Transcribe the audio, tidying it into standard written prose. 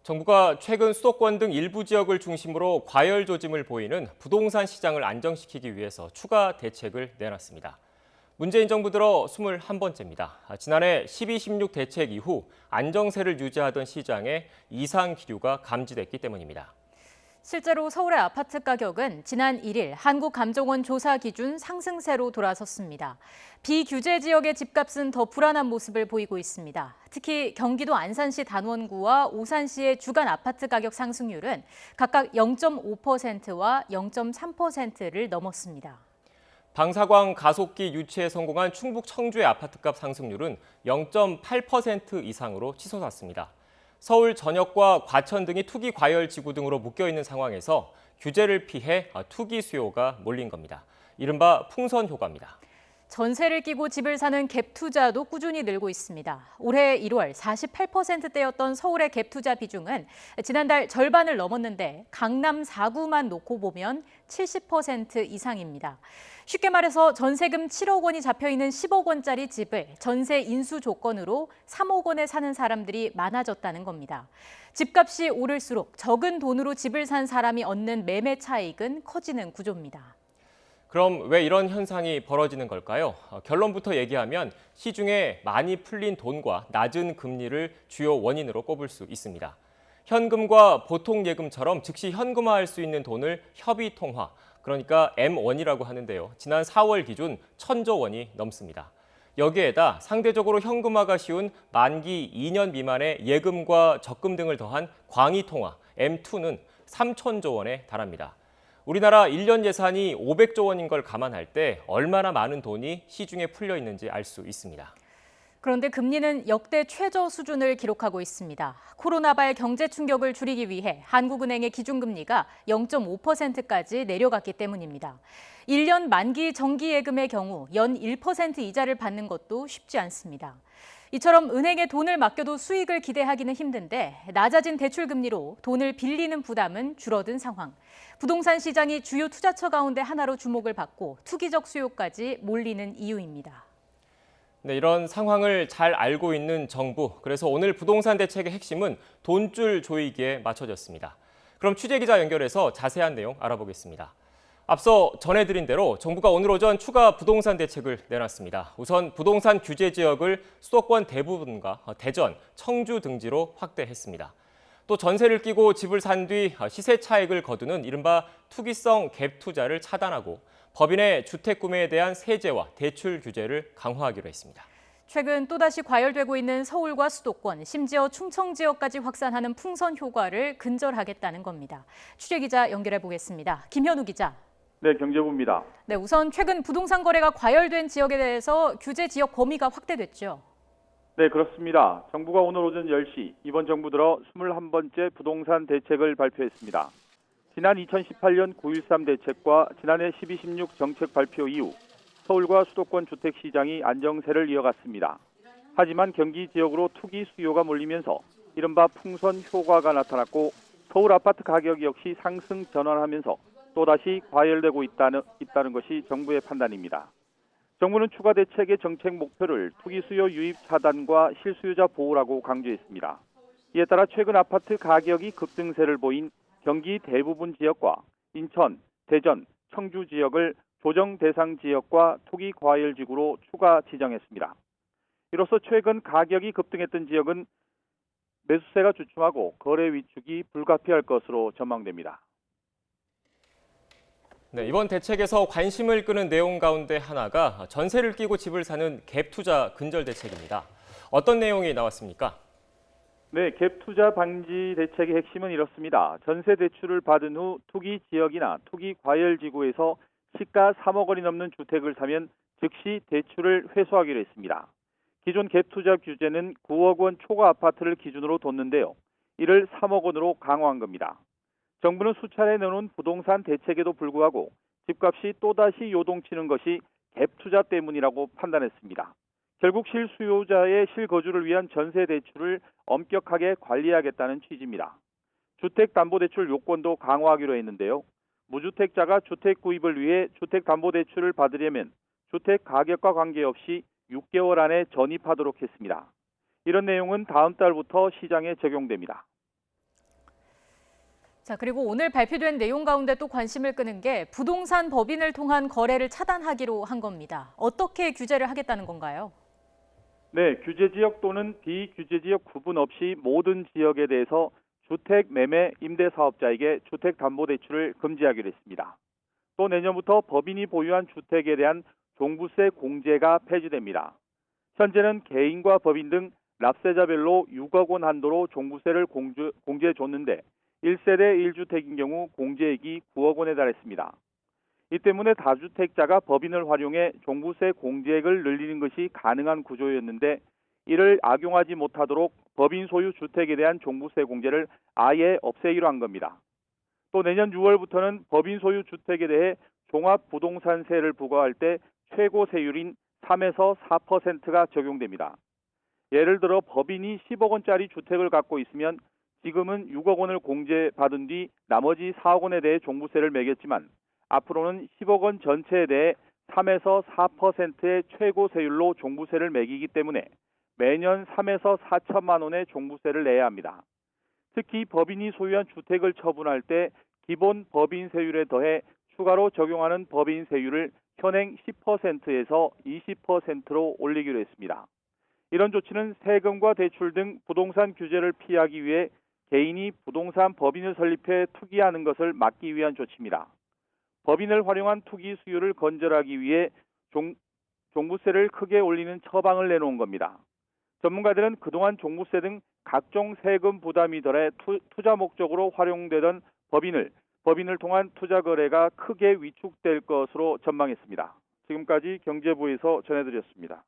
정부가 최근 수도권 등 일부 지역을 중심으로 과열 조짐을 보이는 부동산 시장을 안정시키기 위해서 추가 대책을 내놨습니다. 문재인 정부 들어 21번째입니다. 지난해 12.16 대책 이후 안정세를 유지하던 시장에 이상 기류가 감지됐기 때문입니다. 실제로 서울의 아파트 가격은 지난 1일 한국감정원 조사 기준 상승세로 돌아섰습니다. 비규제 지역의 집값은 더 불안한 모습을 보이고 있습니다. 특히 경기도 안산시 단원구와 오산시의 주간 아파트 가격 상승률은 각각 0.5%와 0.3%를 넘었습니다. 방사광 가속기 유치에 성공한 충북 청주의 아파트값 상승률은 0.8% 이상으로 치솟았습니다. 서울 전역과 과천 등이 투기 과열 지구 등으로 묶여있는 상황에서 규제를 피해 투기 수요가 몰린 겁니다. 이른바 풍선 효과입니다. 전세를 끼고 집을 사는 갭 투자도 꾸준히 늘고 있습니다. 올해 1월 48%대였던 서울의 갭 투자 비중은 지난달 절반을 넘었는데 강남 4구만 놓고 보면 70% 이상입니다. 쉽게 말해서 전세금 7억 원이 잡혀있는 10억 원짜리 집을 전세 인수 조건으로 3억 원에 사는 사람들이 많아졌다는 겁니다. 집값이 오를수록 적은 돈으로 집을 산 사람이 얻는 매매 차익은 커지는 구조입니다. 그럼 왜 이런 현상이 벌어지는 걸까요? 결론부터 얘기하면 시중에 많이 풀린 돈과 낮은 금리를 주요 원인으로 꼽을 수 있습니다. 현금과 보통 예금처럼 즉시 현금화할 수 있는 돈을 협의통화, 그러니까 M1이라고 하는데요. 지난 4월 기준 1,000조 원이 넘습니다. 여기에다 상대적으로 현금화가 쉬운 만기 2년 미만의 예금과 적금 등을 더한 광의통화, M2는 3,000조 원에 달합니다. 우리나라 1년 예산이 500조 원인 걸 감안할 때 얼마나 많은 돈이 시중에 풀려 있는지 알 수 있습니다. 그런데 금리는 역대 최저 수준을 기록하고 있습니다. 코로나발 경제 충격을 줄이기 위해 한국은행의 기준금리가 0.5%까지 내려갔기 때문입니다. 1년 만기 정기예금의 경우 연 1% 이자를 받는 것도 쉽지 않습니다. 이처럼 은행에 돈을 맡겨도 수익을 기대하기는 힘든데 낮아진 대출 금리로 돈을 빌리는 부담은 줄어든 상황. 부동산 시장이 주요 투자처 가운데 하나로 주목을 받고 투기적 수요까지 몰리는 이유입니다. 네, 이런 상황을 잘 알고 있는 정부, 그래서 오늘 부동산 대책의 핵심은 돈줄 조이기에 맞춰졌습니다. 그럼 취재기자 연결해서 자세한 내용 알아보겠습니다. 앞서 전해드린 대로 정부가 오늘 오전 추가 부동산 대책을 내놨습니다. 우선 부동산 규제 지역을 수도권 대부분과 대전, 청주 등지로 확대했습니다. 또 전세를 끼고 집을 산 뒤 시세 차익을 거두는 이른바 투기성 갭 투자를 차단하고 법인의 주택 구매에 대한 세제와 대출 규제를 강화하기로 했습니다. 최근 또다시 과열되고 있는 서울과 수도권, 심지어 충청 지역까지 확산하는 풍선 효과를 근절하겠다는 겁니다. 취재기자 연결해 보겠습니다. 김현우 기자. 네, 경제부입니다. 네, 우선 최근 부동산 거래가 과열된 지역에 대해서 규제 지역 범위가 확대됐죠. 네, 그렇습니다. 정부가 오늘 오전 10시 이번 정부 들어 21번째 부동산 대책을 발표했습니다. 지난 2018년 9.13 대책과 지난해 12.16 정책 발표 이후 서울과 수도권 주택시장이 안정세를 이어갔습니다. 하지만 경기 지역으로 투기 수요가 몰리면서 이른바 풍선 효과가 나타났고 서울 아파트 가격 역시 상승 전환하면서 또다시 과열되고 있다는 것이 정부의 판단입니다. 정부는 추가 대책의 정책 목표를 투기 수요 유입 차단과 실수요자 보호라고 강조했습니다. 이에 따라 최근 아파트 가격이 급등세를 보인 경기 대부분 지역과 인천, 대전, 청주 지역을 조정 대상 지역과 투기 과열 지구로 추가 지정했습니다. 이로써 최근 가격이 급등했던 지역은 매수세가 주춤하고 거래 위축이 불가피할 것으로 전망됩니다. 네, 이번 대책에서 관심을 끄는 내용 가운데 하나가 전세를 끼고 집을 사는 갭 투자 근절 대책입니다. 어떤 내용이 나왔습니까? 네, 갭 투자 방지 대책의 핵심은 이렇습니다. 전세 대출을 받은 후 투기 지역이나 투기 과열 지구에서 시가 3억 원이 넘는 주택을 사면 즉시 대출을 회수하기로 했습니다. 기존 갭 투자 규제는 9억 원 초과 아파트를 기준으로 뒀는데요. 이를 3억 원으로 강화한 겁니다. 정부는 수차례 내놓은 부동산 대책에도 불구하고 집값이 또다시 요동치는 것이 갭 투자 때문이라고 판단했습니다. 결국 실수요자의 실거주를 위한 전세 대출을 엄격하게 관리하겠다는 취지입니다. 주택담보대출 요건도 강화하기로 했는데요. 무주택자가 주택 구입을 위해 주택담보대출을 받으려면 주택 가격과 관계없이 6개월 안에 전입하도록 했습니다. 이런 내용은 다음 달부터 시장에 적용됩니다. 자, 그리고 오늘 발표된 내용 가운데 또 관심을 끄는 게 부동산 법인을 통한 거래를 차단하기로 한 겁니다. 어떻게 규제를 하겠다는 건가요? 네, 규제 지역 또는 비규제 지역 구분 없이 모든 지역에 대해서 주택 매매 임대 사업자에게 주택담보대출을 금지하기로 했습니다. 또 내년부터 법인이 보유한 주택에 대한 종부세 공제가 폐지됩니다. 현재는 개인과 법인 등 납세자별로 6억 원 한도로 종부세를 공제해 줬는데 1세대 1주택인 경우 공제액이 9억 원에 달했습니다. 이 때문에 다주택자가 법인을 활용해 종부세 공제액을 늘리는 것이 가능한 구조였는데 이를 악용하지 못하도록 법인 소유 주택에 대한 종부세 공제를 아예 없애기로 한 겁니다. 또 내년 6월부터는 법인 소유 주택에 대해 종합부동산세를 부과할 때 최고 세율인 3에서 4%가 적용됩니다. 예를 들어 법인이 10억 원짜리 주택을 갖고 있으면 지금은 6억 원을 공제받은 뒤 나머지 4억 원에 대해 종부세를 매겼지만 앞으로는 10억 원 전체에 대해 3에서 4%의 최고 세율로 종부세를 매기기 때문에 매년 3에서 4천만 원의 종부세를 내야 합니다. 특히 법인이 소유한 주택을 처분할 때 기본 법인 세율에 더해 추가로 적용하는 법인 세율을 현행 10%에서 20%로 올리기로 했습니다. 이런 조치는 세금과 대출 등 부동산 규제를 피하기 위해 개인이 부동산 법인을 설립해 투기하는 것을 막기 위한 조치입니다. 법인을 활용한 투기 수요를 건절하기 위해 종부세를 크게 올리는 처방을 내놓은 겁니다. 전문가들은 그동안 종부세 등 각종 세금 부담이 덜해 투자 목적으로 활용되던 법인을 통한 투자 거래가 크게 위축될 것으로 전망했습니다. 지금까지 경제부에서 전해드렸습니다.